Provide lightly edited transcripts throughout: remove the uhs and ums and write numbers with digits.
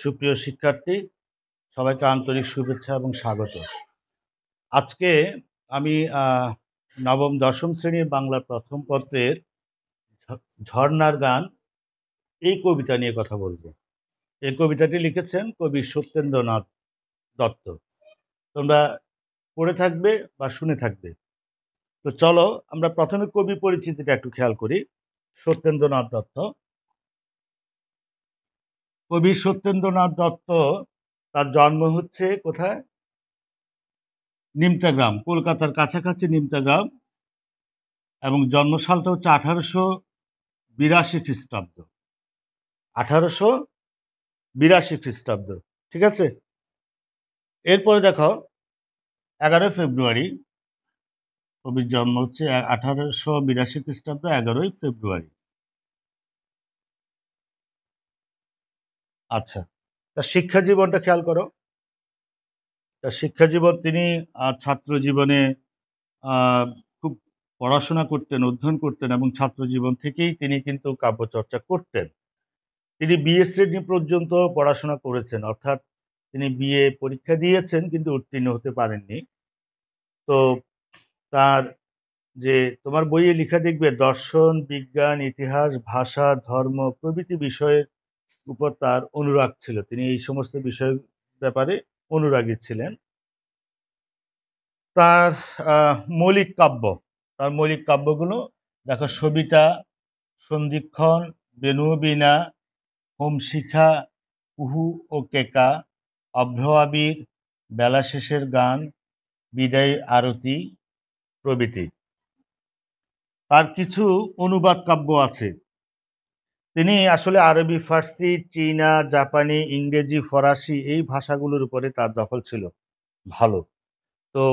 সুপ্রিয় শিক্ষার্থী, সবাইকে আন্তরিক শুভেচ্ছা এবং স্বাগত। আজকে আমি নবম দশম শ্রেণীর বাংলা প্রথম পত্রের ঝর্ণার গান এই কবিতা নিয়ে কথা বলবো। এই কবিতাটি লিখেছেন কবি সত্যেন্দ্রনাথ দত্ত। তোমরা পড়ে থাকবে বা শুনে থাকবে। তো চলো আমরা প্রথমে কবি পরিচিতিটা একটু খেয়াল করি। সত্যেন্দ্রনাথ দত্ত। কবি সত্যেন্দ্রনাথ দত্ত, তার জন্ম হচ্ছে কোথায়? নিমতাগ্রাম, কলকাতার কাছাকাছি নিমতাগ্রাম, এবং জন্মসালটা হচ্ছে 1882 খ্রিস্টাব্দ। 1882 খ্রিস্টাব্দ, ঠিক আছে। এরপরে দেখো 11 ফেব্রুয়ারি, কবির জন্ম হচ্ছে 1882 খ্রিস্টাব্দ 11 ফেব্রুয়ারি। আচ্ছা, তার শিক্ষা জীবনটা খেয়াল করো। তার শিক্ষা জীবন, তিনি ছাত্র জীবনে খুব পড়াশোনা করতেন, অধ্যয়ন করতেন, এবং ছাত্র জীবন থেকেই তিনি কিন্তু কাব্যচর্চা করতেন। তিনি বিএ শ্রেণী পর্যন্ত পড়াশোনা করেছেন, অর্থাৎ তিনি বিএ পরীক্ষা দিয়েছেন কিন্তু উত্তীর্ণ হতে পারেননি। তো তার যে তোমার বইয়ে লেখা দেখবে দর্শন, বিজ্ঞান, ইতিহাস, ভাষা, ধর্ম প্রভৃতি বিষয়ের উপর তার অনুরাগ ছিল। তিনি এই সমস্ত বিষয়ের ব্যাপারে অনুরাগী ছিলেন। তার মৌলিক কাব্য, তার মৌলিক কাব্যগুলো দেখো: সবিতা, সন্ধিক্ষণ, বেণুবীণা, হোমশিখা, কুহু ও কেকা, অভ্র আবির, বেলা শেষের গান, বিদায় আরতি প্রভৃতি। তার কিছু অনুবাদ কাব্য আছে। তিনি আসলে আরবি, ফার্সি, চীনা, জাপানি, ইংরেজি, ফরাসি এই ভাষাগুলোর উপরে তার দখল ছিল ভালো। তো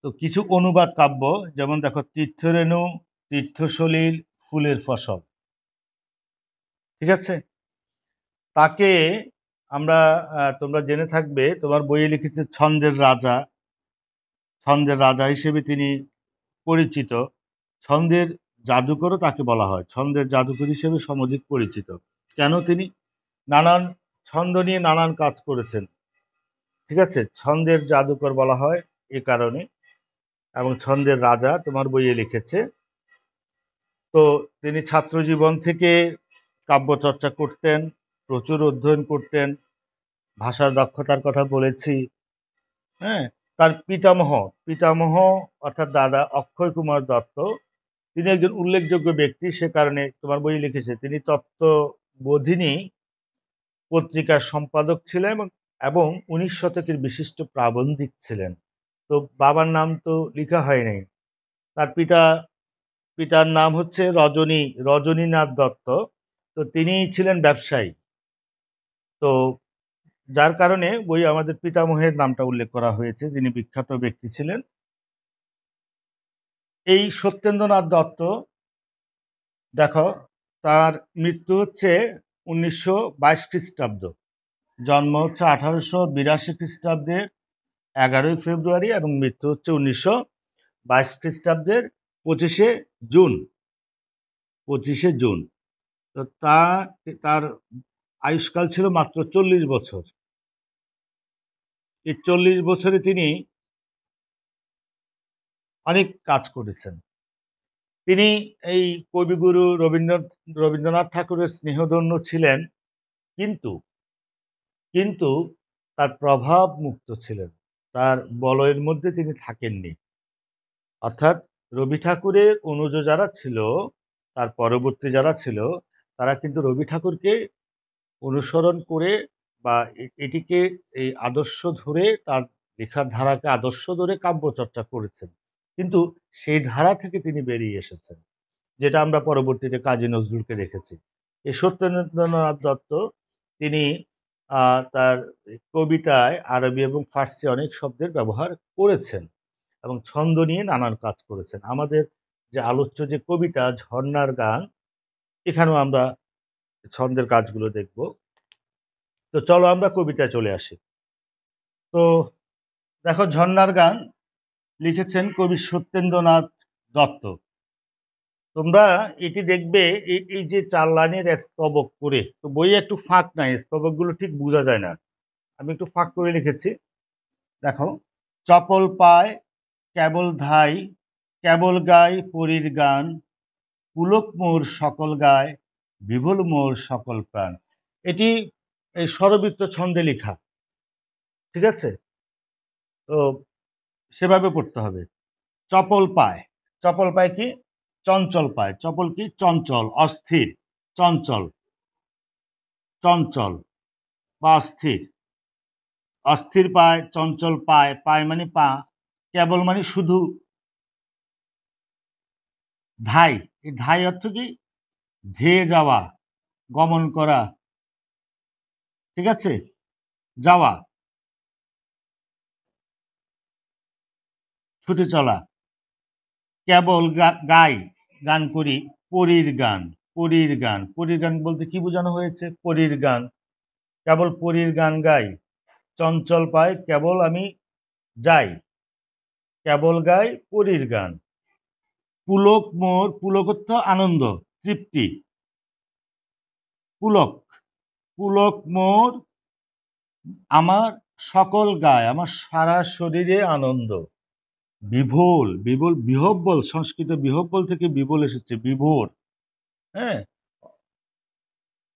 তো কিছু অনুবাদ কাব্য, যেমন দেখো তীর্থরেণু, তীর্থসলিল, ফুলের ফসল, ঠিক আছে। তাকে আমরা তোমরা জেনে থাকবে, তোমার বইয়ে লিখেছে ছন্দের রাজা। ছন্দের রাজা হিসেবে তিনি পরিচিত। ছন্দের জাদুকরও তাকে বলা হয়, ছন্দের জাদুকর হিসেবে সমধিক পরিচিত। কেন? তিনি নানান ছন্দ নিয়ে নানান কাজ করেছেন, ঠিক আছে। ছন্দের জাদুকর বলা হয় এ কারণে, এবং ছন্দের রাজা তোমার বইয়ে লিখেছে। তো তিনি ছাত্র জীবন থেকে কাব্য চর্চা করতেন, প্রচুর অধ্যয়ন করতেন, ভাষার দক্ষতার কথা বলেছি। হ্যাঁ, তার পিতামহ পিতামহ অর্থাৎ দাদা অক্ষয় কুমার দত্ত, তিনি একজন উল্লেখযোগ্য ব্যক্তি। সে কারণে তোমার বই লিখেছে তিনি তত্ত্ববোধিনী পত্রিকার সম্পাদক ছিলেন এবং 19 শতকের বিশিষ্ট প্রাবন্ধিক ছিলেন। তো বাবার নাম তো লেখা হয় নাই। তার পিতার নাম হচ্ছে রজনীনাথ দত্ত। তো তিনি ছিলেন ব্যবসায়ী। তো যার কারণে বই আমাদের পিতামহের নামটা উল্লেখ করা হয়েছে, যিনি বিখ্যাত ব্যক্তি ছিলেন। এই সত্যেন্দ্রনাথ দত্ত, দেখো তার মৃত্যু হচ্ছে 1922 খ্রিস্টাব্দ, জন্ম হচ্ছে 1882 খ্রিস্টাব্দের 11 ফেব্রুয়ারি, এবং মৃত্যু হচ্ছে 1922 খ্রিস্টাব্দের 25 জুন। 25 জুন। তো তার আয়ুষ্কাল ছিল মাত্র 40 বছর। এই 40 বছরে তিনি অনেক কাজ করেছেন। তিনি এই কবিগুরু রবীন্দ্রনাথ ঠাকুরের স্নেহধন্য ছিলেন, কিন্তু কিন্তু তার প্রভাব মুক্ত ছিলেন, তার বলয়ের মধ্যে তিনি থাকেননি। অর্থাৎ রবি ঠাকুরের অনুজ যারা ছিল, তার পরবর্তী যারা ছিল, তারা কিন্তু রবি ঠাকুরকে অনুসরণ করে বা এটিকে এই আদর্শ ধরে, তার লেখার ধারাকে আদর্শ ধরে কাব্য চর্চা করেছেন। কিন্তু সেই ধারা থেকে তিনি বেরিয়ে এসেছেন, যেটা আমরা পরবর্তীতে কাজী নজরুলকে দেখেছি। এই সত্যেন্দ্রনাথ দত্ত, তিনি তার কবিতায় আরবি এবং ফার্সি অনেক শব্দের ব্যবহার করেছেন এবং ছন্দ নিয়ে নানান কাজ করেছেন। আমাদের যে আলোচ্য যে কবিতা ঝর্ণার গান, এখানেও আমরা ছন্দের কাজগুলো দেখব। তো চলো আমরা কবিতায় চলে আসি। তো দেখো, ঝর্ণার গান লিখেছেন কবি সত্যেন্দ্রনাথ দত্ত। তোমরা এটি দেখবে এই যে 4 লাইনের স্তবক করে, তো বইয়ে একটু ফাঁক নাই, স্তবকগুলো ঠিক বোঝা যায় না, আমি একটু ফাঁক করে লিখেছি। দেখো, চপল পায় কেবল ধাই, কেবল গায় পরীর গান, পুলক মোর সকল গায়, বিভোল মোর সকল প্রাণ। এটি এই স্বরবৃত্ত ছন্দে লেখা, ঠিক আছে? তো সেভাবে পড়তে হবে। চপল পায়, চপল পায় কি? চঞ্চল পায়। চপল কি? চঞ্চল, অস্থির, চঞ্চল, চঞ্চল বা অস্থির। অস্থির পায়, চঞ্চল পায়, পায় মানে পা, কেবল মানে শুধু, ধাই, এই ধাই অর্থ কি? ধেয়ে যাওয়া, গমন করা, ঠিক আছে? যাওয়া, ছুটে চলা। কেবল গাই, গান করি, পরীর গান, পরীর গান। পরীর গান বলতে কি বোঝানো হয়েছে? পরীর গান, কেবল পরীর গান গাই। চঞ্চল পায়, কেবল আমি যাই, কেবল গাই পরীর গান। পুলক মোর, পুলক অর্থ আনন্দ, তৃপ্তি, পুলক, পুলক মোর আমার সকল গায়, আমার সারা শরীরে আনন্দ। বিভোল, বিভোল, বিহব্বল, সংস্কৃত বিহব্বল থেকে বিভোল এসেছে, বিভোর, হ্যাঁ।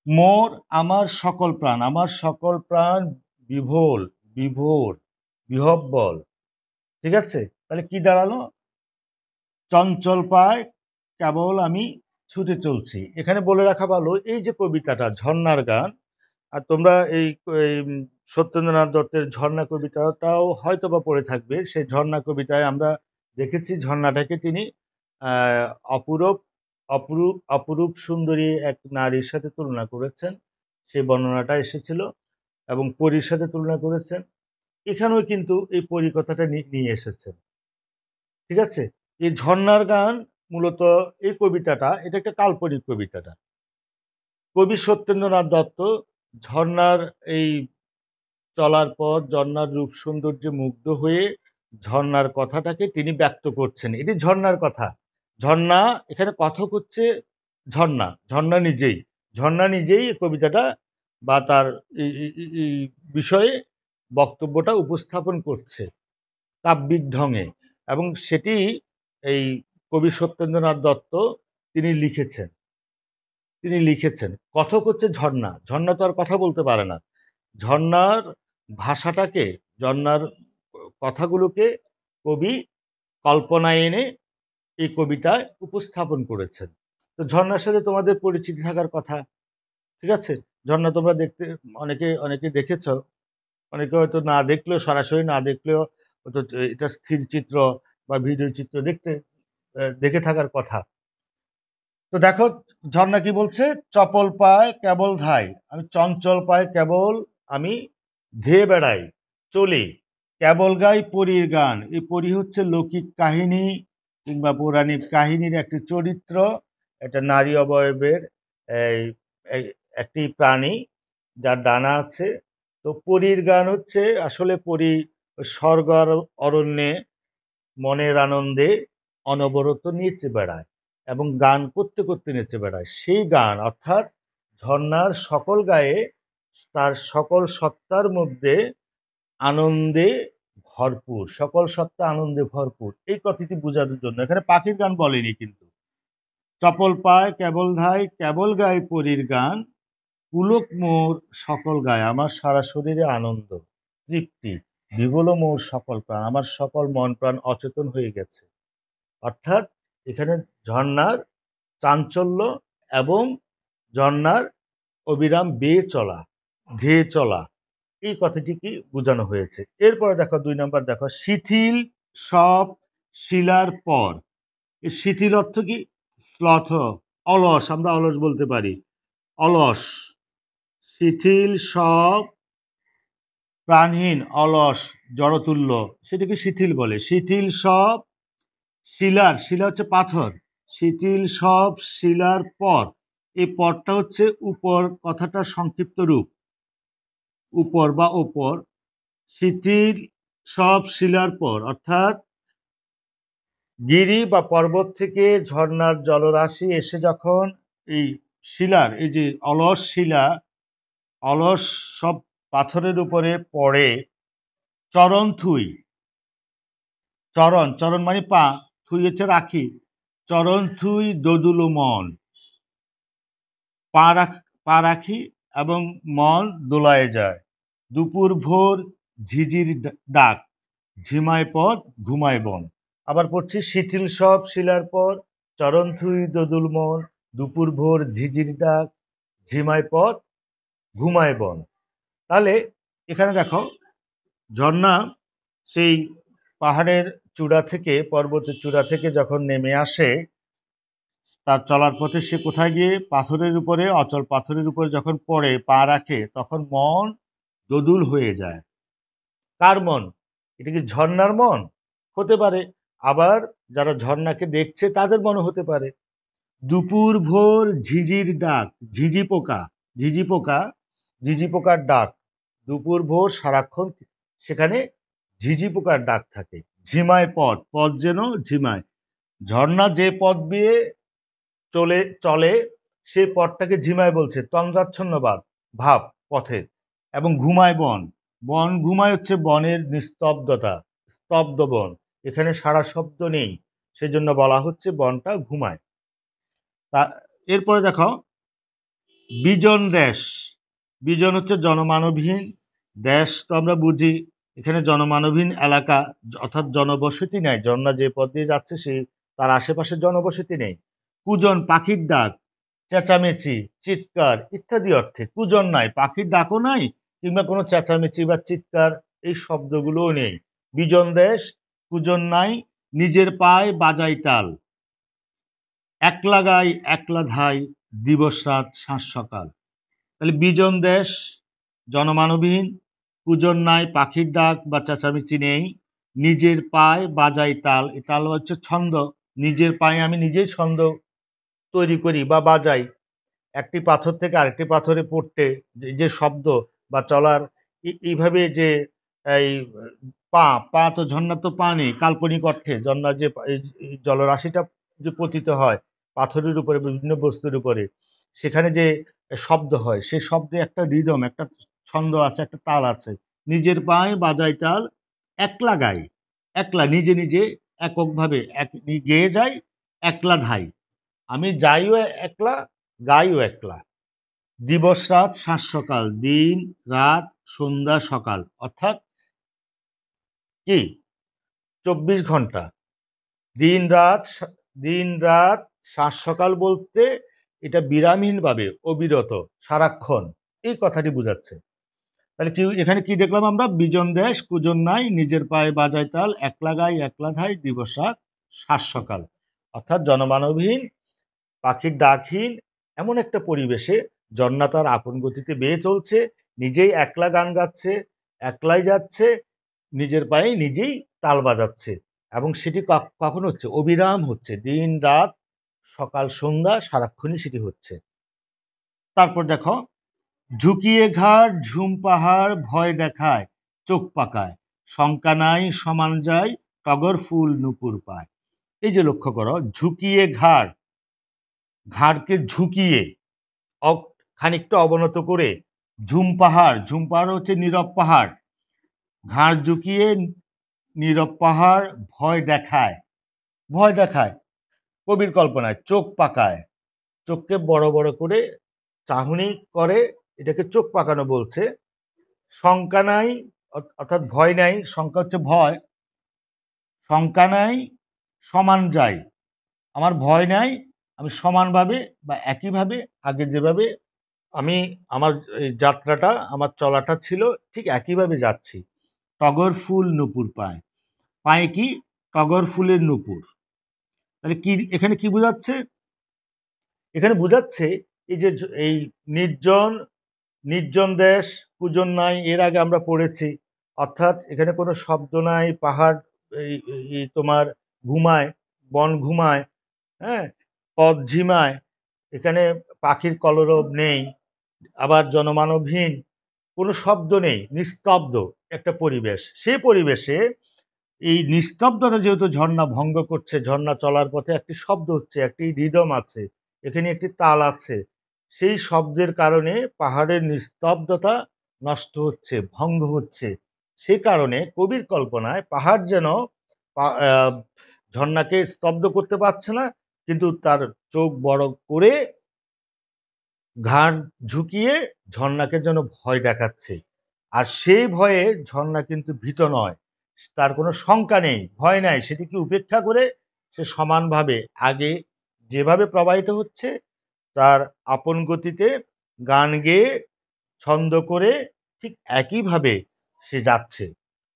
মোর আমার সকল প্রাণ, আমার সকল প্রাণ বিভোল, বিভোর, বিহব্বল, ঠিক আছে? তাহলে কি দাঁড়ালো? চঞ্চল পায় কেবল আমি ছুটে চলছি। এখানে বলে রাখা ভালো, এই যে কবিতাটা ঝর্ণার গান, আর তোমরা এই সত্যেন্দ্রনাথ দত্তের ঝর্ণা কবিতাটাও হয়তো বা পড়ে থাকবে। সেই ঝর্ণা কবিতায় আমরা দেখেছি ঝর্ণাটাকে তিনি অপরূপ অপরূপ অপরূপ সুন্দরী এক নারীর সাথে তুলনা করেছেন, সেই বর্ণনাটা এসেছিল, এবং পরীর সাথে তুলনা করেছেন। এখানেও কিন্তু এই পরী কথাটা নিয়ে এসেছেন, ঠিক আছে? এই ঝর্ণার গান মূলত এই কবিতাটা, এটা একটা কাল্পনিক কবিতাটা। কবি সত্যেন্দ্রনাথ দত্ত ঝর্ণার এই চলার পথ, ঝর্ণার রূপ সৌন্দর্যে মুগ্ধ হয়ে ঝর্ণার কথাটাকে তিনি ব্যক্ত করছেন। এটি ঝর্ণার কথা। ঝর্ণা এখানে কথক হচ্ছে ঝর্ণা, ঝর্ণা নিজেই, ঝর্ণা নিজেই কবিতাটা বা তার এই বিষয়ে বক্তব্যটা উপস্থাপন করছে কাব্যিক ঢঙে, এবং সেটি এই কবি সত্যেন্দ্রনাথ দত্ত তিনি লিখেছেন। তিনি লিখেছেন কথক হচ্ছে ঝর্ণা, ঝর্ণা তো আর কথা বলতে পারে না। ঝর্ণার ভাষাটাকে, ঝর্ণার কথাগুলোকে কবি কল্পনায় এনে এই কবিতায় উপস্থাপন করেছেন। তো ঝর্ণার সাথে তোমাদের পরিচিতি থাকার কথা, ঠিক আছে? ঝর্ণা তোমরা দেখতে অনেকে অনেকে দেখেছ, অনেকে হয়তো না দেখলেও, সরাসরি না দেখলেও হয়তো এটা স্থির চিত্র বা ভিডিও চিত্র দেখে থাকার কথা। তো দেখো ঝর্ণা কি বলছে? চপল পায় কেবল ধাই, আমি চঞ্চল পায় কেবল আমি ধেয়ে বেড়াই, চলি, কেবল গাই পরীর গান। এই পরী হচ্ছে লৌকিক কাহিনী কিংবা পৌরাণিক কাহিনীর একটি চরিত্র, এটা নারী অবয়বের একটি প্রাণী যার ডানা আছে। তো পরীর গান হচ্ছে আসলে পরী স্বর্গ অরণ্যে মনের আনন্দে অনবরত নেচে বেড়ায় এবং গান করতে করতে নেচে বেড়ায়। সেই গান অর্থাৎ ঝর্ণার সকল গায়ে তার সকল সত্তার মধ্যে আনন্দে ভরপুর, সকল সত্তা আনন্দে ভরপুর, এই কথাটি বোঝানোর জন্য এখানে পাখির গান বলেনি কিন্তু। চপল পায় কেবল ধাই, কেবল গায় পরীর গান, পুলক মোর সকল গায়ে, আমার সারা শরীরে আনন্দ, তৃপ্তি, বিভোল মোর সকল প্রাণ, আমার সকল মন প্রাণ অচেতন হয়ে গেছে। অর্থাৎ এখানে ঝর্ণার চাঞ্চল্য এবং ঝর্ণার অবিরাম বেয়ে চলা, ধেয়ে চলা, এই কথাটি কি বোঝানো হয়েছে। এরপরে দেখো 2 নম্বর দেখো, শিথিল সব শিলার পর। এই শিথিল অর্থ কি? শ্লথ, অলস, আমরা অলস বলতে পারি, অলস। শিথিল সব প্রাণহীন, অলস, জড়তুল্য, সেটাকে শিথিল বলে। শিথিল সব শিলার, শিলা হচ্ছে পাথর, শিথিল সব শিলার পর, এই পরটা হচ্ছে উপর কথাটার সংক্ষিপ্ত রূপ, উপর বা ওপর। শিথিল সব শিলার পর অর্থাৎ গিরি বা পর্বত থেকে ঝর্ণার জলরাশি এসে যখন এই শিলার এই যে অলস শিলা অলস সব পাথরের উপরে পড়ে, চরণ থুই, চরণ চরণ মানে পা, থুই হচ্ছে রাখি, চরণ থুই দোদুলো মন, পা রাখি এবং মন দোলায় যায়। দুপুর ভোর ঝিঝির ডাক, ঝিমায় পথ ঘুমায় বন। আবার পড়ছি শিথিল সব শিলার পর, চরণ থুই দোদুল মন, দুপুর ভোর ঝিঝির ডাক, ঝিমায় পথ ঘুমায় বন। তাহলে এখানে দেখো ঝর্ণা সেই পাহাড়ের চূড়া থেকে, পর্বতের চূড়া থেকে যখন নেমে আসে, তার চলার পথে সে কোথায় গিয়ে পাথরের উপরে, অচল পাথরের উপরে যখন পড়ে পা রাখে, তখন মন দোদুল হয়ে যায়। কার মন? এটা কি ঝর্ণার মন? হতে পারে। আবার যারা ঝর্ণাকে দেখছে তাদের মনও হতে পারে। দুপুর ভোর ঝিঝির ডাক, ঝিঝি পোকা, ঝিঝি পোকা, ঝিঝি পোকার ডাক, দুপুর ভোর সারাক্ষণ সেখানে ঝিঝি পোকার ডাক থাকে। ঝিমায় পথ, পথ যেন ঝিমায়। ঝর্ণা যে পথ দিয়ে চলে সেই পথটাকে ঝিমায় বলছে, তন্দ্রাচ্ছন্নবাদ ভাব পথের। এবং ঘুমায় বন, বন ঘুমায় হচ্ছে বনের নিস্তব্ধতা, স্তব্ধ বন, এখানে সারা শব্দ নেই, সেজন্য বলা হচ্ছে বনটা ঘুমায়। তা এরপরে দেখো বিজন দেশ, বিজন হচ্ছে জনমানবহীন, দেশ তো আমরা বুঝি এখানে জনমানবহীন এলাকা, অর্থাৎ জনবসতি নাই। ঝর্ণা যে পথ দিয়ে যাচ্ছে সেই তার আশেপাশে জনবসতি নেই। কুজন পাখির ডাক, চেঁচামেচি, চিৎকার ইত্যাদি অর্থে। কুজন নাই, পাখির ডাকও নাই, কিংবা কোনো চেঁচামেচি বা চিৎকার এই শব্দগুলোও নেই। বিজন দেশ, কুজন নাই, নিজের পায় বাজাই তাল, একলা গাই একলা ধাই, দিবস রাত সাঁঝ সকাল। তাহলে বিজন দেশ, জনমানবহীন, কুজন নাই, পাখির ডাক বা চেঁচামেচি নেই, নিজের পায় বাজাই তাল, এই তাল হচ্ছে ছন্দ, নিজের পায়ে আমি নিজেই ছন্দ তৈরি করি বা বাজাই। একটি পাথর থেকে আরেকটি পাথরে পড়তে যে শব্দ বা চলার এইভাবে যে এই পা পা তো ঝর্ণা তো পা নেই, কাল্পনিক অর্থে ঝর্ণার যে এই জলরাশিটা যে পতিত হয় পাথরের উপরে বিভিন্ন বস্তুর উপরে, সেখানে যে শব্দ হয় সেই শব্দে একটা রিদম, একটা ছন্দ আছে, একটা তাল আছে। নিজের পায়ে বাজাই তাল, একলা গাই, একলা নিজে নিজে এককভাবে গেয়ে যায়, একলা ধাই, আমি যাইও একলা, গাইও একলা। দিবস রাত সাঁঝ সকাল, দিন রাত সন্ধ্যা সকাল, অর্থাৎ কি 24 ঘন্টা। দিন রাত সাঁঝ সকাল বলতে এটা বিরামহীনভাবে অবিরত সারাক্ষণ এই কথাটি বোঝাচ্ছে। তাহলে কি এখানে কি দেখলাম আমরা? বিজন দেশ, কুজন নাই, নিজের পায়ে বাজায় তাল, একলা গাই একলা ধাই, দিবস রাত সাঁঝ সকাল। অর্থাৎ জনমানবহীন, পাখির ডাকহীন এমন একটা পরিবেশে ঝর্ণা তার আপন গতিতে বেয়ে চলছে, নিজেই একলা গান গাচ্ছে, একলাই যাচ্ছে, নিজের পায়ে নিজেই তাল বাজাচ্ছে। এবং সেটি কখন হচ্ছে? অবিরাম হচ্ছে, দিন রাত সকাল সন্ধ্যা সারাক্ষণই সেটি হচ্ছে। তারপর দেখো ঝুঁকিয়ে ঘাড় ঝুম পাহাড় ভয় দেখায়, চোখ পাকায়, শঙ্কা নাই সমান যায়, টগর ফুল নুপুর পায়। এই যে লক্ষ্য করো, ঝুঁকিয়ে ঘাড়, ঘাড়কে ঝুঁকিয়ে খানিকটা অবনত করে, ঝুম পাহাড় হচ্ছে নীরব পাহাড়, ঘাড় ঝুঁকিয়ে নীরব পাহাড় ভয় দেখায়, ভয় দেখায় কবির কল্পনায়, চোখ পাকায়, চোখকে বড় বড় করে চাহনি করে, এটাকে চোখ পাকানো বলছে। শঙ্কা নাই, অর্থাৎ ভয় নাই, শঙ্কা হচ্ছে ভয়, শঙ্কা নাই সমান যায়, আমার ভয় নাই, আমি সমানভাবে বা একইভাবে আগে যেভাবে আমি আমার যাত্রাটা, আমার চলাটা ছিল ঠিক একইভাবে যাচ্ছি। টগর ফুল নূপুর পায়, পায় কি? টগর ফুলের নূপুর। তাহলে কি এখানে কি বোঝাচ্ছে? এখানে বোঝাচ্ছে এই যে এই নির্জন নির্জন দেশ, কুজন নাই, এর আগে আমরা পড়েছি। অর্থাৎ এখানে কোনো শব্দ নাই, পাহাড় তোমার ঘুমায়, বন ঘুমায়, হ্যাঁ, পথ ঝিমায়, এখানে পাখির কলরব নেই, আবার জনমানবহীন, কোনো শব্দ নেই, নিস্তব্ধ একটা পরিবেশ। সেই পরিবেশে এই নিস্তব্ধতা যেহেতু ঝর্ণা ভঙ্গ করছে, ঝর্ণা চলার পথে একটি শব্দ হচ্ছে, একটি রিদম আছে, এখানে একটি তাল আছে, সেই শব্দের কারণে পাহাড়ের নিস্তব্ধতা নষ্ট হচ্ছে, ভঙ্গ হচ্ছে। সে কারণে কবির কল্পনায় পাহাড় যেন ঝর্ণাকে স্তব্ধ করতে পারছে না, কিন্তু তার চোখ বড় করে ঘাড় ঝুঁকিয়ে ঝর্ণাকে যেন ভয় দেখাচ্ছে। আর সেই ভয়ে ঝর্ণা কিন্তু ভীত নয়, তার কোনো শঙ্কা নেই, ভয় নাই, সেটিকে উপেক্ষা করে সে সমানভাবে আগে যেভাবে প্রবাহিত হচ্ছে তার আপন গতিতে গান গেয়ে ছন্দ করে ঠিক একইভাবে সে যাচ্ছে।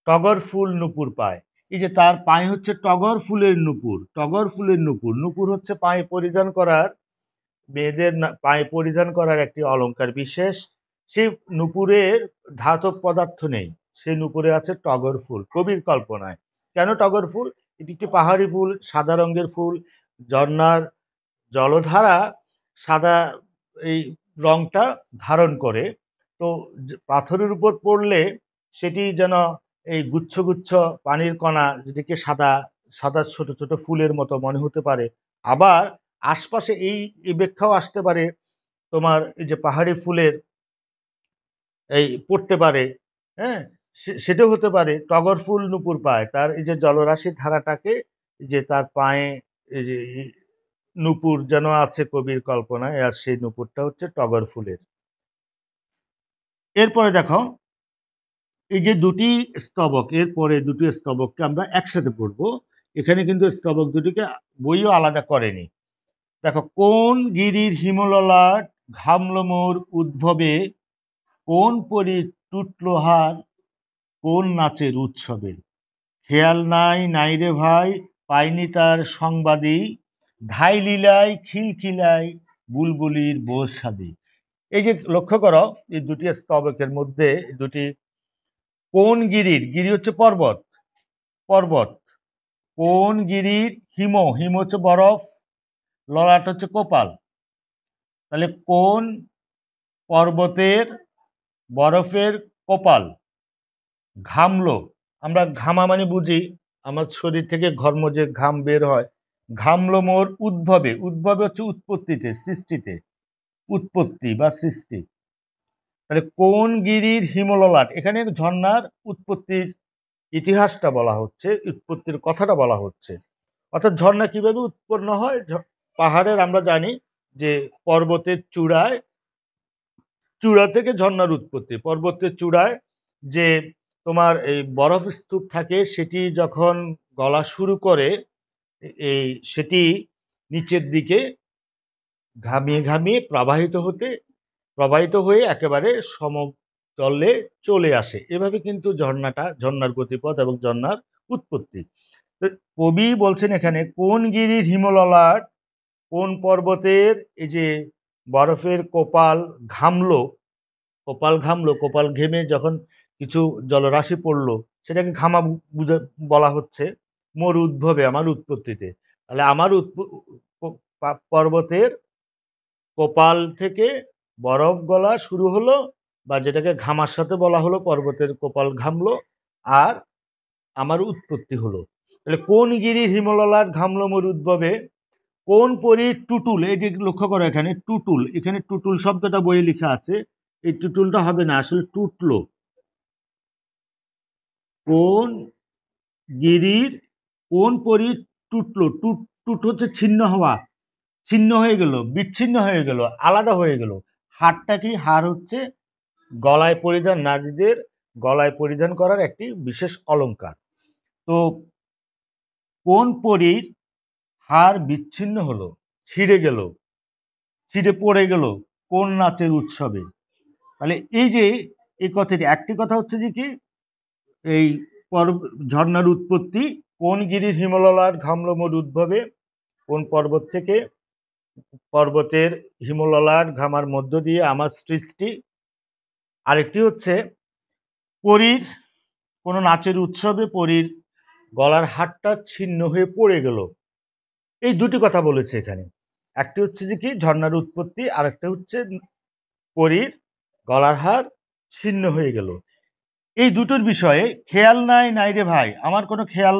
টগর ফুল নূপুর পায়, এই যে তার পায়ে হচ্ছে টগর ফুলের নূপুর, টগর ফুলের নূপুর, নূপুর হচ্ছে পায়ে পরিধান করার, মেয়েদের পায়ে পরিধান করার একটি অলংকার বিশেষ। সেই নূপুরের ধাতব পদার্থ নেই, সেই নূপুরে আছে টগর ফুল কবির কল্পনায়। কেন টগর ফুল? এটি একটি পাহাড়ি ফুল, সাদা রঙের ফুল। ঝর্ণার জলধারা সাদা এই রংটা ধারণ করে, তো পাথরের উপর পড়লে সেটি যেন এই গুচ্ছ গুচ্ছ পানির কণা, যেটিকে সাদা সাদা ছোট ছোট ফুলের মতো মনে হতে পারে। আবার আশপাশে এই ব্যাখ্যাও আসতে পারে, তোমার এই যে পাহাড়ি ফুলের এই পড়তে পারে, হ্যাঁ, সেটাও হতে পারে। টগর ফুল নূপুর পায়, তার এই যে জলরাশির ধারাটাকে, যে তার পায়ে এই যে নূপুর যেন আছে কবির কল্পনায়, আর সেই নূপুরটা হচ্ছে টগর ফুলের। এরপরে দেখো, এই যে দুটি স্তবক, এরপরে দুটি স্তবককে আমরা একসাথে পড়বো। এখানে কিন্তু স্তবক দুটিকে বইও আলাদা করেনি। দেখো, কোন গিরির হিমললাট ঘামল মোর উদ্ভবে, কোন পরি টুটলো হার, কোন নাচের উৎসবে, খেয়াল নাই নাই রে ভাই, পাইনি তার সংবাদী, ধাই লীলায় খিলখিলায় বুলবুলির বোঝ সাদি। এই যে লক্ষ্য করো, এই দুটি স্তবকের মধ্যে দুটি, কোন গিরির, গিরি হচ্ছে পর্বত, পর্বত, কোন গিরির হিম, হিম হচ্ছে বরফ, ললাট হচ্ছে কপাল, তাহলে কোন পর্বতের বরফের কপাল ঘামলো, আমরা ঘামা মানে বুঝি আমার শরীর থেকে ঘর্ম যে ঘাম বের হয়, ঘামলো মোর উদ্ভবে, উদ্ভবে হচ্ছে উৎপত্তিতে, সৃষ্টিতে, উৎপত্তি বা সৃষ্টি। তাহলে কোন গিরির হিমললাট, এখানে ঝর্ণার উৎপত্তির ইতিহাসটা বলা হচ্ছে, উৎপত্তির কথাটা বলা হচ্ছে। অর্থাৎ ঝর্ণা কিভাবে উৎপন্ন হয়, পাহাড়ের আমরা জানি যে পর্বতের চূড়ায়, চূড়া থেকে ঝর্ণার উৎপত্তি, পর্বতের চূড়ায় যে তোমার এই বরফ স্তূপ থাকে, সেটি যখন গলা শুরু করে এই সেটি নিচের দিকে ঘামিয়ে ঘামিয়ে প্রবাহিত হয়ে একেবারে সমতলে চলে আসে। এভাবে কিন্তু ঝর্ণার গতিপথ এবং ঝর্ণার উৎপত্তি। কবি বলছেন এখানে, কোন গিরির হিমললাট, কোন পর্বতের এই যে বরফের কপাল ঘামলো, কপাল ঘামলো, কপাল ঘেমে যখন কিছু জলরাশি পড়লো, সেটাকে ঘামা বলা হচ্ছে। মোর উদ্ভবে, আমার উৎপত্তিতে, তাহলে আমার পর্বতের কপাল থেকে বরফ গলা শুরু হলো, বা যেটাকে ঘামার সাথে বলা হলো, পর্বতের কপাল ঘামলো আর আমার উৎপত্তি হলো। তাহলে কোন গিরির হিমললাট ঘামলো মোর উদ্ভবে, কোন পরি টুটুল, এই যে লক্ষ্য করো এখানে টুটুল, এখানে টুটুল শব্দটা বইয়ে লেখা আছে, এই টুটুলটা হবে না, আসলে টুটলো। কোন গিরির, কোন পরি টুটলো, টুট হচ্ছে ছিন্ন হওয়া, ছিন্ন হয়ে গেল, বিচ্ছিন্ন হয়ে গেল, আলাদা হয়ে গেল। হারটা কি? হার হচ্ছে গলায় পরিধান, নারীদের গলায় পরিধান করার একটি বিশেষ অলংকার। তো কোন পরীর হার বিচ্ছিন্ন হলো, ছিঁড়ে গেল, ছিঁড়ে পড়ে গেল কোন নাচের উৎসবে। তাহলে এই যে এই কথাটি, একটি কথা হচ্ছে যে কি, এই ঝর্ণার উৎপত্তি, কোন গিরির হিমললাট ঘামলো মোর উদ্ভবে, কোন পর্বত থেকে, পর্বতের হিমললাট ঘামার মধ্য দিয়ে আমার সৃষ্টি। আরেকটি হচ্ছে পরীর কোনো নাচের উৎসবে পরীর গলার হারটা ছিন্ন হয়ে পড়ে গেল। এই দুটি কথা বলেছে এখানে, একটি হচ্ছে যে কি ঝর্ণার উৎপত্তি, আর একটা হচ্ছে পরীর গলার হার ছিন্ন হয়ে গেল। এই দুটোর বিষয়ে খেয়াল নাই রে ভাই, আমার কোনো খেয়াল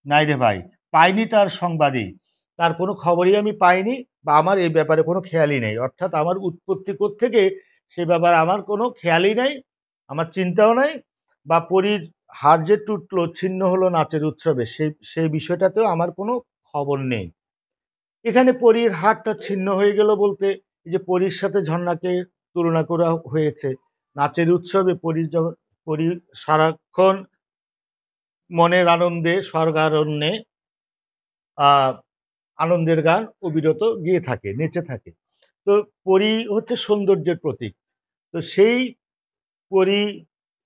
নাই রে ভাই, পাইনি তার সংবাদই, তার কোনো খবরই আমি পাইনি, বা আমার এই ব্যাপারে কোনো খেয়ালই নেই। অর্থাৎ আমার উৎপত্তি কোত্থেকে সে ব্যাপারে আমার কোনো খেয়ালই নেই, আমার চিন্তাও নাই, বা পরীর হাড় যে টুটলো ছিন্ন হলো নাচের উৎসবে সেই বিষয়টাতেও আমার কোনো খবর নেই। এখানে পরীর হাড়টা ছিন্ন হয়ে গেল বলতে, এই যে পরীর সাথে ঝর্ণাকে তুলনা করা হয়েছে। নাচের উৎসবে পরী সারাক্ষণ মনের আনন্দে স্বর্গারণ্যে আনন্দের গান অবিরত গিয়ে থাকে, নেচে থাকে। তো পরী হচ্ছে সৌন্দর্যের প্রতীক। তো সেই পরী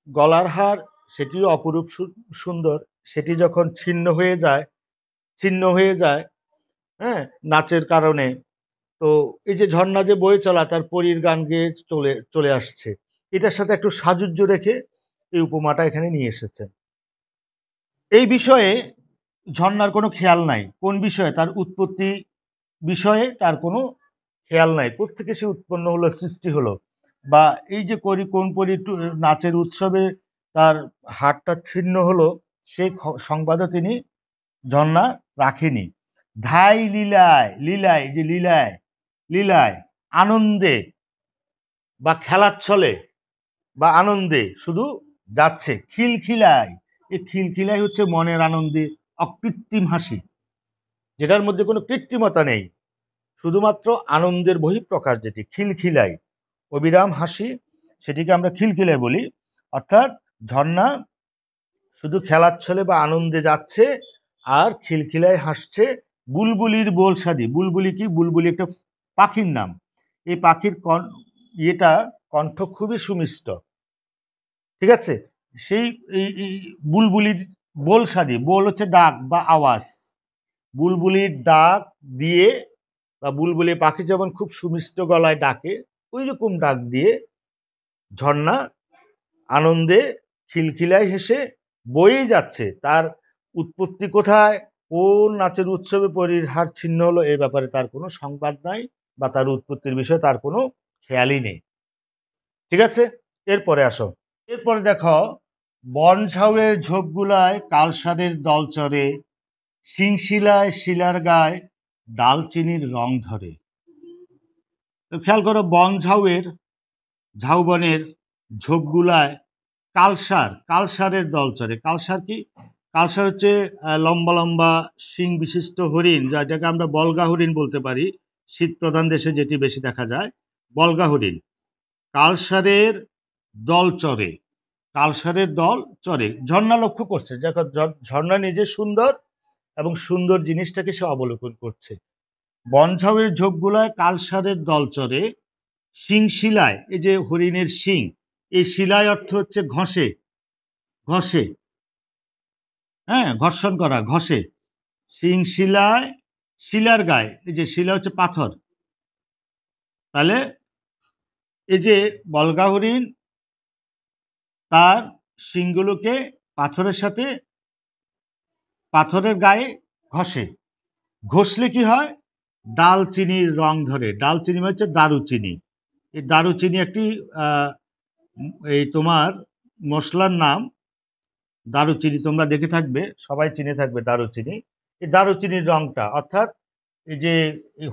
গলার হার, সেটিও অপরূপ সুন্দর, সেটি যখন ছিন্ন হয়ে যায়, হ্যাঁ, নাচের কারণে, তো এই যে ঝর্ণা যে বয়ে চলা, তার পরীর গান গেয়ে চলে আসছে, এটার সাথে একটু সাযুজ্য রেখে এই উপমাটা এখানে নিয়ে এসেছেন। এই বিষয়ে ঝর্ণার কোনো খেয়াল নাই, কোন বিষয়ে, তার উৎপত্তি বিষয়ে তার কোনো খেয়াল নাই, কোত্থেকে সে উৎপন্ন হলো, সৃষ্টি হলো, বা এই যে কোন পরি নাচের উৎসবে তার হাড়টা ছিন্ন হলো, সেই সংবাদও তিনি ঝর্ণা রাখেনি। ধাই লীলায় যে লীলায় আনন্দে বা খেলার ছলে বা আনন্দে শুধু যাচ্ছে, খিলখিলায়, এই খিলখিলাই হচ্ছে মনের আনন্দে অকৃত্রিম হাসি, যেটার মধ্যে কোনো কৃত্রিমতা নেই, শুধুমাত্র আনন্দের বহিঃপ্রকাশ, যেটি খিলখিলাই অবিরাম হাসি, সেটিকে আমরা খিলখিলাই বলি। অর্থাৎ ঝর্ণা শুধু খেলার ছলে বা আনন্দে যাচ্ছে আর খিলখিলায় হাসছে। বুলবুলির বোলসাদি, বুলবুলি কি, বুলবুলি একটা পাখির নাম, এই পাখির কণ্ঠ খুবই সুমিষ্ট, ঠিক আছে। সেই এই বুলবুলির বোলসাদি, বোল হচ্ছে ডাক বা আওয়াজ, বুলবুলির ডাক দিয়ে, বা বুলবুলি পাখি যেমন খুব সুমিষ্ট গলায় ডাকে, ওই রকম ডাক দিয়ে ঝর্ণা আনন্দে খিলখিলায় হেসে বয়েই যাচ্ছে। তার উৎপত্তি কোথায়, কোন নাচের উৎসবে পরীর হাড় ছিন্ন হলো, এ ব্যাপারে তার কোনো সংবাদ নাই, বা তার উৎপত্তির বিষয়ে তার কোনো খেয়ালই নেই, ঠিক আছে। এরপরে আসো, এরপরে দেখো, বনঝাউয়ের ঝোপগুলায় কালসারের দল চরে, শিংশিলায় শিলার গায়ে ডালচিনির রং ধরে। খেয়াল করো, ঝাউবনের ঝোপগুলায় কালসারের দল চরে। কালসার কি, কালসার হচ্ছে লম্বা লম্বা শিং বিশিষ্ট হরিণ, যেটাকে আমরা বলগা হরিণ বলতে পারি, শীত প্রধান দেশে যেটি বেশি দেখা যায়, বলগা হরিণ। কালসারের দল চরে, কালসারের দল চরে, ঝর্ণা লক্ষ্য করছে, দেখো ঝর্ণা নিজে সুন্দর এবং সুন্দর জিনিসটাকে সে অবলোকন করছে। বনঝাউয়ের ঝোপগুলায় কালসারের দল চরে, শিংশিলায়, এই যে হরিণের শিং, এই শিলায় অর্থ হচ্ছে ঘষে, হ্যাঁ, ঘর্ষণ করা, ঘষে। শিংশিলায় শিলার গায়ে, এই যে শিলা হচ্ছে পাথর, তাহলে এই যে বলগা হরিণ তার শিংগুলোকে পাথরের গায়ে ঘষলে কি হয়, ডালচিনির রং ধরে। ডালচিনি মানে হচ্ছে দারুচিনি, এই দারুচিনি একটি এই তোমার মশলার নাম। দারুচিনি তোমরা দেখে থাকবে, সবাই চিনে থাকবে দারুচিনি। এই দারুচিনির রংটা, অর্থাৎ এই যে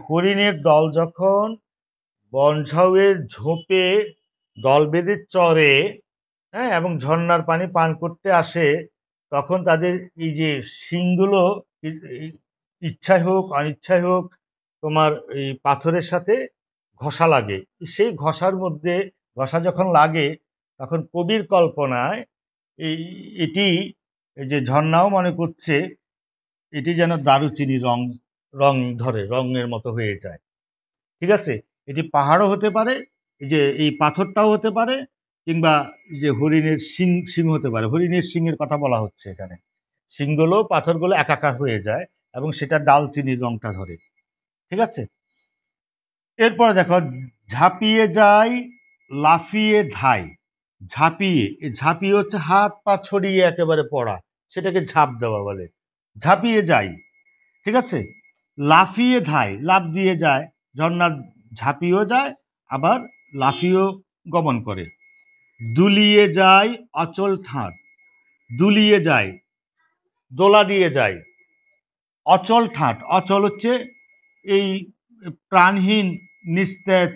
হরিণের দল যখন বনঝাউয়ের ঝোপে দল বেঁধে চরে, হ্যাঁ, এবং ঝর্ণার পানি পান করতে আসে, তখন তাদের এই যে শিংগুলো ইচ্ছায় হোক অনিচ্ছায় হোক তোমার এই পাথরের সাথে ঘষা লাগে। সেই ঘষা যখন লাগে, তখন কবির কল্পনায় এটি, এই যে ঝর্ণাও মনে করছে এটি যেন দারুচিনি রং ধরে, রঙের মতো হয়ে যায়, ঠিক আছে। এটি পাহাড়ও হতে পারে, এই যে এই পাথরটাও হতে পারে, কিংবা যে হরিণের শিং হতে পারে। হরিণের শিংয়ের কথা বলা হচ্ছে এখানে, শিংগুলো পাথরগুলো একাকার হয়ে যায় এবং সেটা ডালচিনির রংটা ধরে, ঠিক আছে। এরপরে দেখো, ঝাঁপিয়ে যায় লাফিয়ে ধাই। ঝাঁপিয়ে হচ্ছে হাত পা ছড়িয়ে একেবারে পড়া, সেটাকে ঝাঁপ দেওয়া বলে, ঝাঁপিয়ে যাই, ঠিক আছে। লাফিয়ে ধাই, লাফ দিয়ে যায়, ঝর্ণা ঝাঁপিয়েও যায় আবার লাফিয়েও গমন করে। দুলিয়ে যায় অচল ঠাঁট, দুলিয়ে যায়, দোলা দিয়ে যায়। অচল ঠাঁট, অচল হচ্ছে এই প্রাণহীন নিস্তেজ,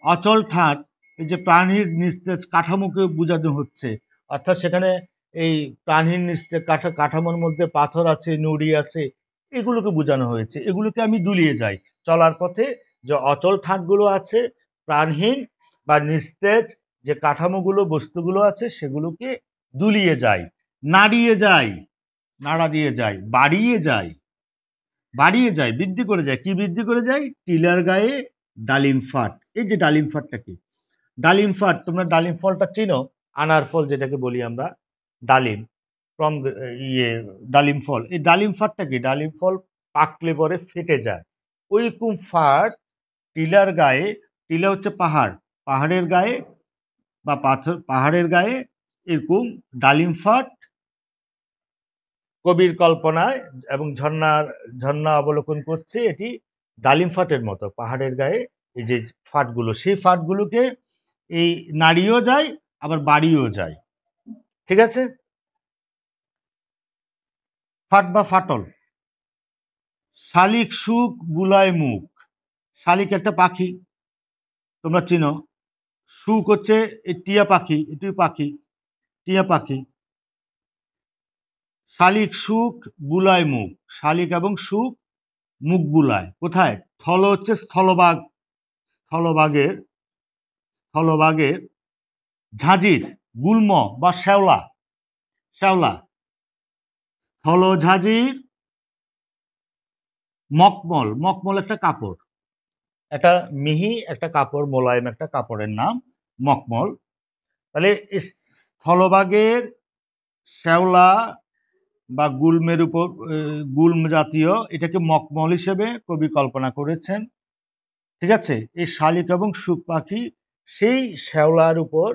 অচল ঠাঁট এই যে প্রাণহীন নিস্তেজ কাঠামোকে বোঝানো হচ্ছে। অর্থাৎ সেখানে এই প্রাণহীন নিস্তেজ কাঠামোর মধ্যে পাথর আছে, নুড়ি আছে, এগুলোকে বোঝানো হয়েছে। এগুলোকে আমি দুলিয়ে যাই চলার পথে, যে অচল ঠাঁটগুলো আছে, প্রাণহীন বা নিস্তেজ যে কাঠামোগুলো বস্তুগুলো আছে সেগুলোকে দুলিয়ে যায়, নাড়িয়ে যায়, নাড়া দিয়ে যায়, বাড়িয়ে যায়, বাড়িয়ে যায়, বৃদ্ধি করে যায়। কি বৃদ্ধি করে যায়? টিলার গায়ে ডালিম ফাট। এই যে ডালিম ফাটটা কি? ডালিম ফাট, তোমরা ডালিম ফলটা চিনো, আনার ফল যেটাকে বলি আমরা, ডালিম ফ্রম ডালিম ফল। এই ডালিম ফাটটা কি? ডালিম ফল পাকলে পরে ফেটে যায়, ওইরকম ফাট টিলার গায়ে। টিলা হচ্ছে পাহাড়, পাহাড়ের গায়ে বা পাথর, পাহাড়ের গায়ে এরকম ডালিম ফাট কবির কল্পনায় এবং ঝর্ণা অবলোকন করছে, এটি ডালিম ফাটের মতো পাহাড়ের গায়ে এই যে ফাটগুলো, সেই ফাটগুলোকে এই নাড়িয়েও যায় আবার বাড়িয়েও যায়। ঠিক আছে? ফাট বা ফাটল। শালিক সুখ বুলায় মুখ। শালিক একটা পাখি, তোমরা চিনো। সুখ হচ্ছে টিয়া পাখি, এটি পাখি, টিয়া পাখি। শালিক সুখ বুলায় মুখ, শালিক এবং সুখ মুখ বুলায়। কোথায়? থল হচ্ছে স্থলভাগ, স্থলভাগের, স্থলভাগের ঝাঁঝির, গুল্ম বা শ্যাওলা, শ্যাওলা, স্থল ঝাঁঝির মকমল, মকমল একটা কাপড়, একটা মিহি একটা কাপড়, মোলায়েম একটা কাপড়ের নাম মকমল। তাহলে স্থলভাগের শ্যাওলা বা গুল্মের উপর, গুল্ম জাতীয়, এটাকে মকমল হিসেবে কবি কল্পনা করেছেন। ঠিক আছে? এই শালিক এবং সুখ পাখি সেই শ্যাওলার উপর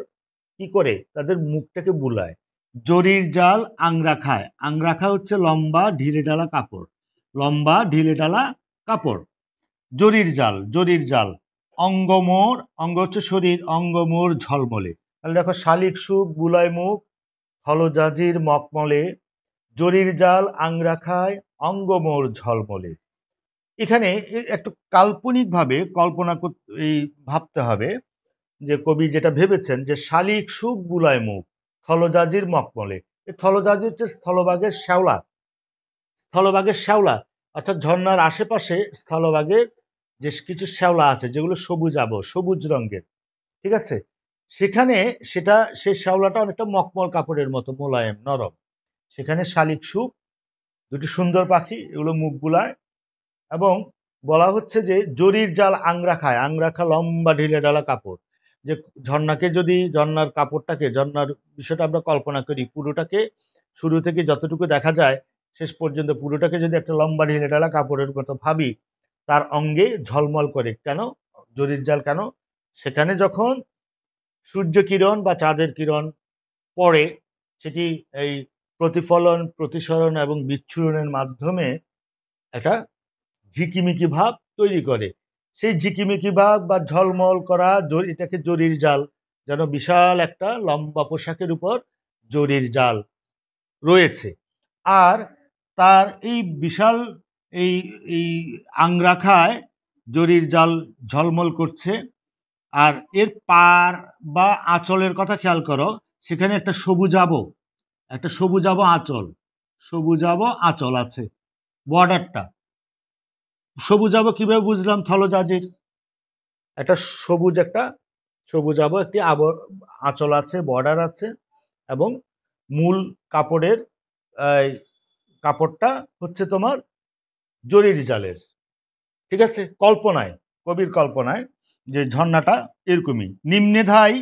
কি করে তাদের মুখটাকে বুলায়। জরির জাল আংরা খায়, আংরা খা হচ্ছে লম্বা ঢিলে ঢালা কাপড়, লম্বা ঢিলে ঢালা কাপড়। জরির জাল, জরির জাল। অঙ্গমোর, অঙ্গ হচ্ছে শরীর, অঙ্গমোর ঝলমলে। তাহলে দেখো, শালিক সুখ বুলায় মুখ, থলজাজির মকমলে, জরির জাল আংরা খায়, অঙ্গমোর ঝলমলে। এখানে একটু কাল্পনিকভাবে কল্পনা এই ভাবতে হবে যে কবি যেটা ভেবেছেন যে শালিক সুখ বুলায় মুখ, স্থলজাজির মকমলে। এই স্থলজাজি হচ্ছে স্থলভাগের শ্যাওলা, স্থলভাগের শ্যাওলা, অর্থাৎ ঝর্ণার আশেপাশে স্থলভাগের যে কিছু শ্যাওলা আছে যেগুলো সবুজাভ, সবুজ রঙের। ঠিক আছে? সেখানে সেটা, সেই শ্যাওলাটা অনেকটা মকমল কাপড়ের মতো মোলায়েম নরম। সেখানে শালিক সুখ, দুটি সুন্দর পাখি, এগুলো মুখ বুলায়। এবং বলা হচ্ছে যে জরির জাল আংরা খায়, আংরা খা লম্বা ঢিলে ঢালা কাপড়। যে ঝর্ণাকে যদি, ঝর্ণার কাপড়টাকে, ঝর্ণার বিষয়টা আমরা কল্পনা করি, পুরোটাকে শুরু থেকে যতটুকু দেখা যায় শেষ পর্যন্ত পুরোটাকে যদি একটা লম্বা ঢিলে ঢালা কাপড়ের মতো ভাবি, তার অঙ্গে ঝলমল করে। কেন জরির জাল? কেন? সেখানে যখন সূর্য কিরণ বা চাঁদের কিরণ পড়ে, সেটি এই প্রতিফলন, প্রতিসরণ এবং বিচ্ছুরণের মাধ্যমে একটা ঝিকিমিকি ভাব তৈরি করে। সেই ঝিকিমিকি ভাব বা ঝলমল করা এটাকে জরির জাল, যেন বিশাল একটা লম্বা পোশাকের উপর জরির জাল রয়েছে। আর তার এই বিশাল এই এই আংরাখায় জরির জাল ঝলমল করছে। আর এর পার বা আঁচলের কথা খেয়াল করো, সেখানে একটা সবুজাভ, একটা সবুজাভ আঁচল, সবুজাভ আঁচল আছে, বর্ডারটা সবুজাভ কিভাবে বুঝলাম? থলজাজির একটা সবুজ, একটা সবুজাভ একটি আঁচল আছে, বর্ডার আছে, এবং মূল কাপড়ের কাপড়টা হচ্ছে তোমার জরির জালের। ঠিক আছে? কল্পনায়, কবির কল্পনায় যে ঝর্ণাটা এরকমই। নিম্নে ধাই,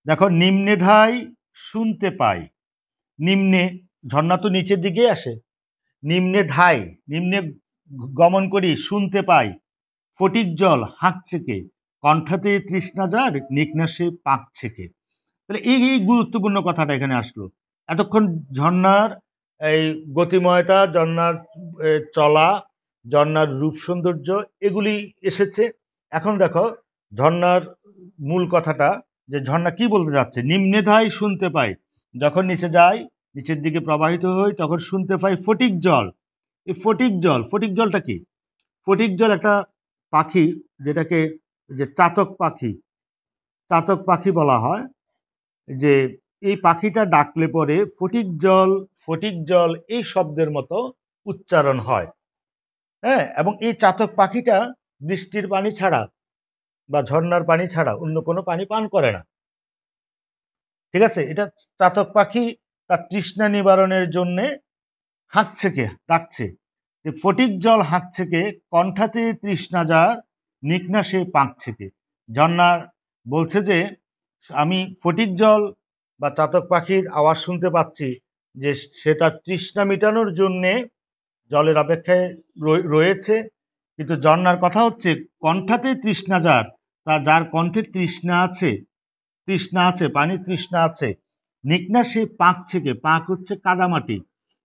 দেখো নিম্নে ধাই শুনতে পাই, নিম্নে, ঝর্ণা তো নিচের দিকে আসে, নিম্নে ধাই, নিম্নে গমন করি, শুনতে পাই ফটিক জল হাঁকছে কে, কণ্ঠাতে তৃষ্ণা যার নিকনাসে পাকছে কে। তাহলে এই গুরুত্বপূর্ণ কথাটা এখানে আসলো। এতক্ষণ ঝর্ণার এই গতিময়তা, ঝর্ণার চলা, ঝর্ণার রূপ সৌন্দর্য, এগুলি এসেছে। এখন দেখো ঝর্ণার মূল কথাটা, যে ঝর্ণা কি বলতে যাচ্ছে, নিম্নে ধাই শুনতে পাই, যখন নিচে যাই, নিচের দিকে প্রবাহিত হই, তখন শুনতে পাই ফটিক জল। এই ফটিক জলটা কি? ফটিক জল একটা পাখি, যেটাকে যে চাতক পাখি বলা হয়, যে এই পাখিটা ডাকলে পরে ফটিক জল এই শব্দের মতো উচ্চারণ হয়। হ্যাঁ, এবং এই চাতক পাখিটা বৃষ্টির পানি ছাড়া বা ঝর্ণার পানি ছাড়া অন্য কোনো পানি পান করে না। ঠিক আছে, এটা চাতক পাখি তার তৃষ্ণা নিবারণের জন্য ডাকছে। ফটিক জল হাঁকছে কে, কণ্ঠাতে তৃষ্ণা যার, নিকনা সে পাঁকছে কে। ঝর্ণার বলছে যে আমি ফটিক জল বা চাতক পাখির আওয়াজ শুনতে পাচ্ছি, যে সে তার তৃষ্ণা মেটানোর জন্যে জলের অপেক্ষায় রয়েছে। কিন্তু ঝর্ণার কথা হচ্ছে কণ্ঠাতে তৃষ্ণা যার, যার কণ্ঠে তৃষ্ণা আছে, পানির তৃষ্ণা আছে, নিকনা সে পাঁকছে কে, পাঁক হচ্ছে কাদামাটি,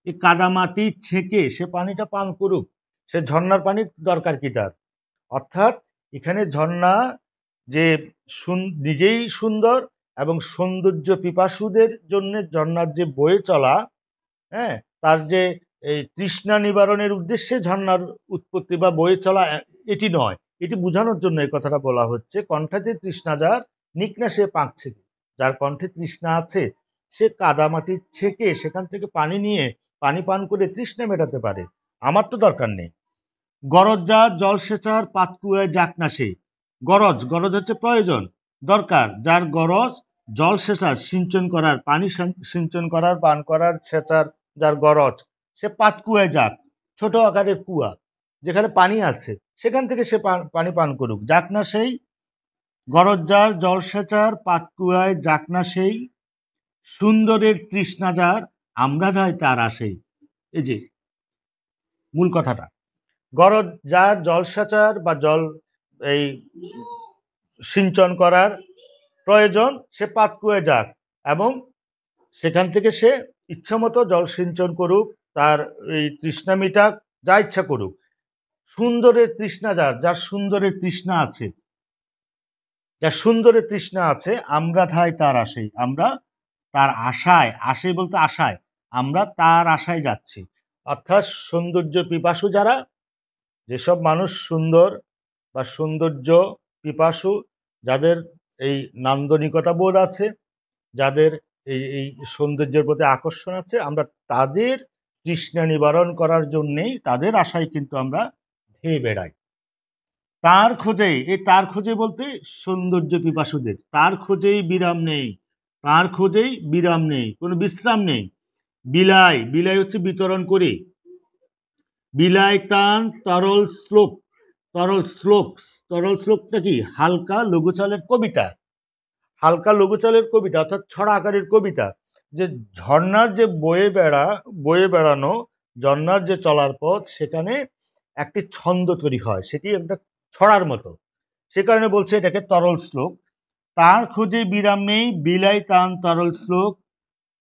এই কাদামাটি ছেঁকে সে পানিটা পান করুক। সে ঝর্ণার পানির দরকার কি তার? অর্থাৎ এখানে ঝর্ণা যে নিজেই সুন্দর, এবং সৌন্দর্য পিপাসুদের জন্য ঝর্ণার যে বয়ে চলা, হ্যাঁ, তার যে এই তৃষ্ণা নিবারণের উদ্দেশ্যে ঝর্ণার উৎপত্তি বা বয়ে চলা, এটি নয়, এটি বোঝানোর জন্য এই কথাটা বলা হচ্ছে। কণ্ঠাতে তৃষ্ণা যার, নিকনা সে পাঁকছে, যার কণ্ঠে তৃষ্ণা আছে সে কাদামাটি ছেঁকে সেখান থেকে পানি নিয়ে পানি পান করে তৃষ্ণা মেটাতে পারে। আমার তো দরকার নেই। গরজ যার, জলসেচার, পাতকুয়ায় যাক না সে। গরজ হচ্ছে প্রয়োজন, দরকার, যার গরজ, জলসেচার সিঞ্চন করার, পানি সিঞ্চন করার, পান করার, সেচার যার গরজ, সে পাতকুয়ায় যাক, ছোট আকারের কুয়া যেখানে পানি আছে সেখান থেকে সে পানি পান করুক। যাক না সেই, গরজ যার, জলসেচার, পাতকুয়ায় যাক না সেই, সুন্দরের তৃষ্ণা যার, আমরা ধায় তার আসেই। এই যে মূল কথাটা, গরজ যার জলসেচার বা জল এই সিঞ্চন করার প্রয়োজন, সে পাতকুয়ে যাক এবং সেখান থেকে সে ইচ্ছামতো জল সিঞ্চন করুক, তার এই তৃষ্ণা মিটাক, যা ইচ্ছা করুক। সুন্দরের তৃষ্ণা যার সুন্দরের তৃষ্ণা আছে, আমরা ধায় তার আসেই, আমরা তার আশায় বলতে আশায়, আমরা তার আশায় যাচ্ছি। অর্থাৎ সৌন্দর্য পিপাসু যারা, যেসব মানুষ সুন্দর বা সৌন্দর্য পিপাসু, যাদের এই নান্দনিকতা বোধ আছে, যাদের এই সৌন্দর্যের প্রতি আকর্ষণ আছে, আমরা তাদের তৃষ্ণা নিবারণ করার জন্যেই, তাদের আশায় কিন্তু আমরা ধেয়ে বেড়াই। তার খোঁজে বলতে সৌন্দর্য পিপাসুদের, তার খোঁজেই বিরাম নেই, কোনো বিশ্রাম নেই। বিলাই হচ্ছে বিতরণ করে, বিলাই তান তরল শ্লোকটা কি? হালকা লঘুচালের কবিতা, অর্থাৎ ছড়া আকারের কবিতা। যে ঝর্ণার যে বয়ে বেড়ানো, ঝর্ণার যে চলার পথ, সেখানে একটি ছন্দ তৈরি হয়, সেটি একটা ছড়ার মতো, সে কারণে বলছে এটাকে তরল শ্লোক। তার খোঁজে বিরাম নেই, বিলাই তান তরল শ্লোক,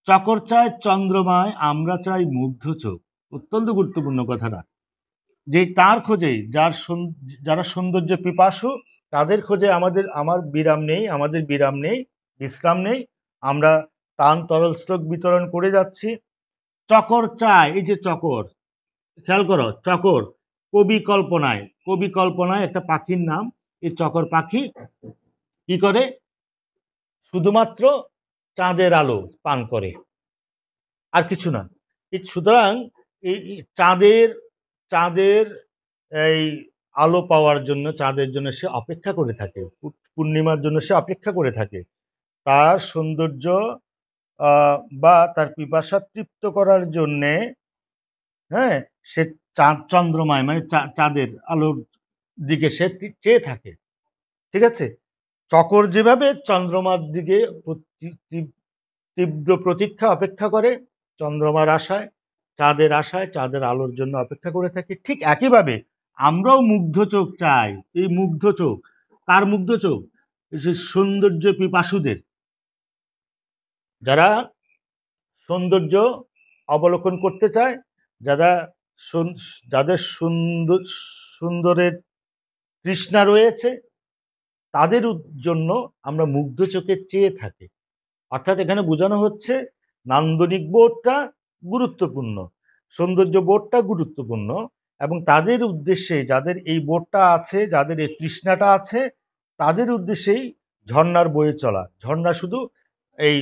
চকর চায় চন্দ্রমায়, আমরা চাই মুগ্ধ চোখ। অত্যন্ত গুরুত্বপূর্ণ কথাটা, যে তার খোঁজে যারা সৌন্দর্য পিপাসু, তাদের খোঁজে আমাদের বিরাম নেই, বিশ্রাম নেই, আমরা তান তরল শ্লোক বিতরণ করে যাচ্ছি। চকর চায়, এই যে চকর, খেয়াল করো, চকর কবি কল্পনায় একটা পাখির নাম। এই চকর পাখি কি করে? শুধুমাত্র চাঁদের আলো পান করে, আর কিছু না। সুতরাং এই চাঁদের এই আলো পাওয়ার জন্য, চাঁদের জন্য সে অপেক্ষা করে থাকে, পূর্ণিমার জন্য সে অপেক্ষা করে থাকে। তার সৌন্দর্য বা তার পিপাসা তৃপ্ত করার জন্যে, হ্যাঁ, সে চন্দ্রমায় মানে চাঁদের আলোর দিকে সে চেয়ে থাকে। ঠিক আছে, চকর যেভাবে চন্দ্রমার দিকে তীব্র প্রতীক্ষা অপেক্ষা করে, চন্দ্রমার আশায়, চাঁদের আলোর জন্য অপেক্ষা করে থাকি, ঠিক একইভাবে আমরাও মুগ্ধ চোখ চাই। এই মুগ্ধ চোখ কার? মুগ্ধ চোখ সৌন্দর্য পিপাসুদের, যারা সৌন্দর্য অবলোকন করতে চায়, যাদের সুন্দরের তৃষ্ণা রয়েছে, তাদের জন্য আমরা মুগ্ধ চোখে চেয়ে থাকি। অর্থাৎ এখানে বোঝানো হচ্ছে নান্দনিক বোধটা গুরুত্বপূর্ণ, সৌন্দর্য বোধটা গুরুত্বপূর্ণ, এবং তাদের উদ্দেশ্যে, যাদের এই বোধটা আছে, যাদের এই তৃষ্ণাটা আছে, তাদের উদ্দেশ্যেই ঝর্ণার বয়ে চলা। ঝর্ণা শুধু এই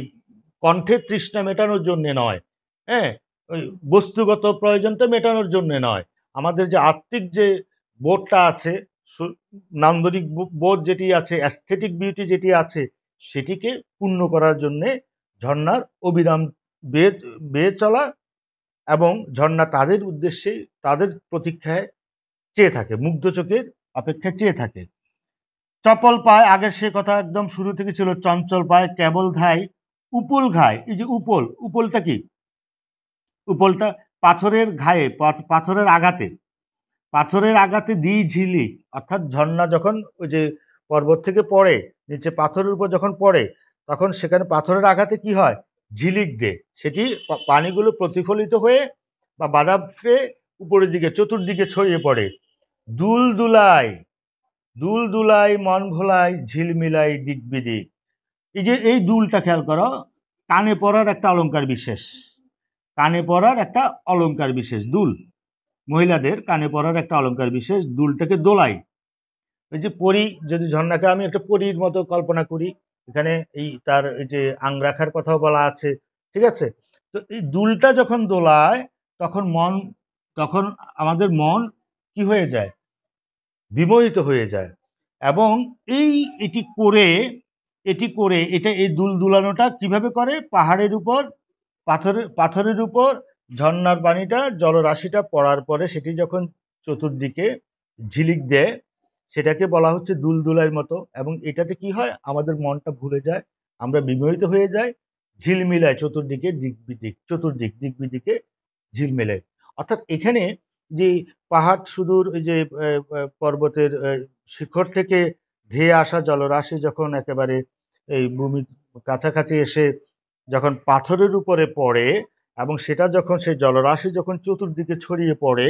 কণ্ঠের তৃষ্ণা মেটানোর জন্য নয়, হ্যাঁ, ওই বস্তুগত প্রয়োজনটা মেটানোর জন্য নয়, আমাদের যে আত্মিক যে বোধটা আছে, নান্দনিক বোধ যেটি আছে, অ্যাস্থেটিক বিউটি যেটি আছে, সেটিকে পূর্ণ করার জন্যে ঝর্ণার অবিরাম বেয়ে চলা, এবং ঝর্ণা তাদের উদ্দেশ্যে, তাদের প্রতীক্ষায় চেয়ে থাকে, মুগ্ধ চোখের অপেক্ষায় চেয়ে থাকে। চপল পায়, আগের সে কথা একদম শুরু থেকে ছিল, চঞ্চল পায় কেবল ধায় উপল ঘায়। এই যে উপলটা কি? উপলটা পাথরের ঘায়ে, পাথরের আঘাতে দিই ঝিলিক, অর্থাৎ ঝর্ণা যখন ওই যে পর্বত থেকে পড়ে, নিচে পাথরের উপর যখন পড়ে, তখন সেখানে পাথরের আঘাতে কি হয়? ঝিলিক দে, সেটি পানিগুলো প্রতিফলিত হয়ে বা বাধা পেয়ে উপরের দিকে, চতুর্দিকে ছড়িয়ে পড়ে। দুল দুলাই মন ভোলাই, ঝিলমিলাই দিক বিদিক। এই যে এই দুলটা খেয়াল করো, কানে পড়ার একটা অলংকার বিশেষ, কানে পড়ার একটা অলংকার বিশেষ দুল, মহিলাদের কানে পড়ার একটা অলংকার বিশেষ, দুলটাকে দোলাই। ওই যে পরী, যদি ঝর্ণাকে আমি একটা পরীর মতো কল্পনা করি, এখানে এই তার এই যে আংরাখার কথাও বলা আছে, ঠিক আছে? তো এই দুলটা যখন দোলায়, তখন আমাদের মন কি হয়ে যায়? বিমোহিত হয়ে যায়। এবং এই দুল দুলানোটা কিভাবে করে? পাহাড়ের উপর, পাথরের উপর ঝর্ণার পানিটা, জলরাশিটা পড়ার পরে সেটি যখন চতুর্দিকে ঝিলিক দেয়, সেটাকে বলা হচ্ছে দুলদুলাইয়ের মতো। এবং এটাতে কি হয়? আমাদের মনটা ভুলে যায়, আমরা বিমোহিত হয়ে যাই, ঝিলমিলায় চতুর্দিকে দিক বিদিকে ঝিলমিলায়। অর্থাৎ এখানে যে পাহাড় সুদূর, ওই যে পর্বতের শিখর থেকে ধেয়ে আসা জলরাশি যখন একেবারে এই ভূমির কাছাকাছি এসে যখন পাথরের উপরে পড়ে, এবং সেটা যখন সেই জলরাশি যখন চতুর্দিকে ছড়িয়ে পড়ে,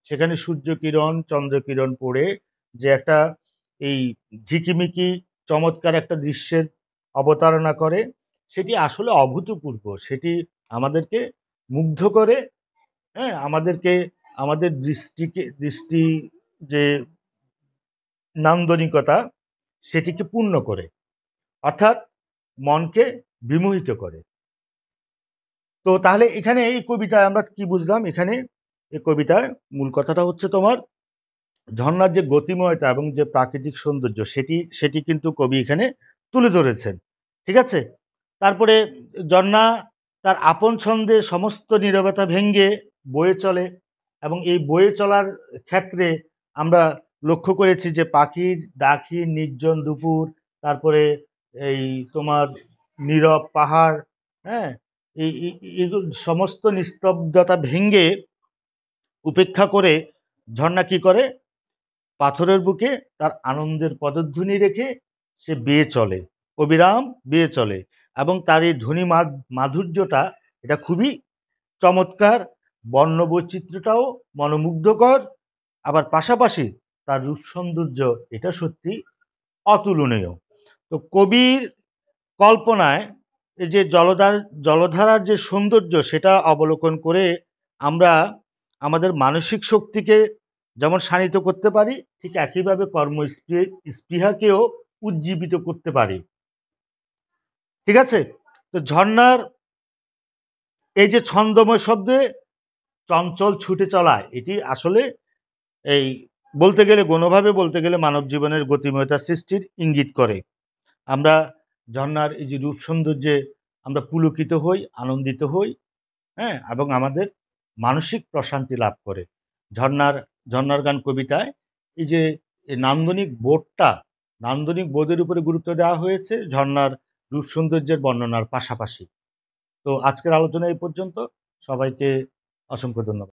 সেখানে সূর্যকিরণ, চন্দ্রকিরণ পড়ে যে একটা এই ঝিকিমিকি চমৎকার একটা দৃশ্যের অবতারণা করে, সেটি আসলে অভূতপূর্ব। সেটি আমাদেরকে মুগ্ধ করে, হ্যাঁ, আমাদের দৃষ্টি যে নান্দনিকতা, সেটিকে পূর্ণ করে, অর্থাৎ মনকে বিমোহিত করে। তো তাহলে এখানে এই কবিতায় আমরা কি বুঝলাম? এখানে এই কবিতায় মূল কথাটা হচ্ছে তোমার ঝর্ণার যে গতিময়তা এবং যে প্রাকৃতিক সৌন্দর্য, সেটি কিন্তু কবি এখানে তুলে ধরেছেন, ঠিক আছে? তারপরে ঝর্ণা তার আপন ছন্দে সমস্ত নীরবতা ভেঙ্গে বয়ে চলে, এবং এই বয়ে চলার ক্ষেত্রে আমরা লক্ষ্য করেছি যে পাখির ডাকি, নির্জন দুপুর, তারপরে এই তোমার নীরব পাহাড়, হ্যাঁ, এই সমস্ত নিস্তব্ধতা ভেঙ্গে উপেক্ষা করে ঝর্ণা কি করে? পাথরের বুকে তার আনন্দের পদধ্বনি রেখে সে বেয়ে চলে, অবিরাম বেয়ে চলে, এবং তার এই ধ্বনি মাধুর্যটা, এটা খুবই চমৎকার, বর্ণ বৈচিত্র্যটাও মনোমুগ্ধকর, আবার পাশাপাশি তার রূপ সৌন্দর্য, এটা সত্যি অতুলনীয়। তো কবির কল্পনায় এই যে জলধারার যে সৌন্দর্য, সেটা অবলোকন করে আমরা আমাদের মানসিক শক্তিকে যেমন শানিত করতে পারি, ঠিক একইভাবে স্পৃহাকেও উজ্জীবিত করতে পারি, ঠিক আছে? তো ঝর্ণার এই যে ছন্দময় শব্দে চঞ্চল ছুটে চলা, এটি আসলে এই বলতে গেলে, গণভাবে বলতে গেলে মানব জীবনের গতিময়তা সৃষ্টির ইঙ্গিত করে। আমরা ঝর্ণার এই যে রূপ সৌন্দর্যে আমরা পুলকিত হই, আনন্দিত হই, হ্যাঁ, এবং আমাদের মানসিক প্রশান্তি লাভ করে। ঝর্ণার গান কবিতায় এই যে নান্দনিক বোধের উপরে গুরুত্ব দেওয়া হয়েছে, ঝর্ণার রূপ সৌন্দর্যের বর্ণনার পাশাপাশি। তো আজকের আলোচনা এই পর্যন্ত। সবাইকে অসংখ্য ধন্যবাদ।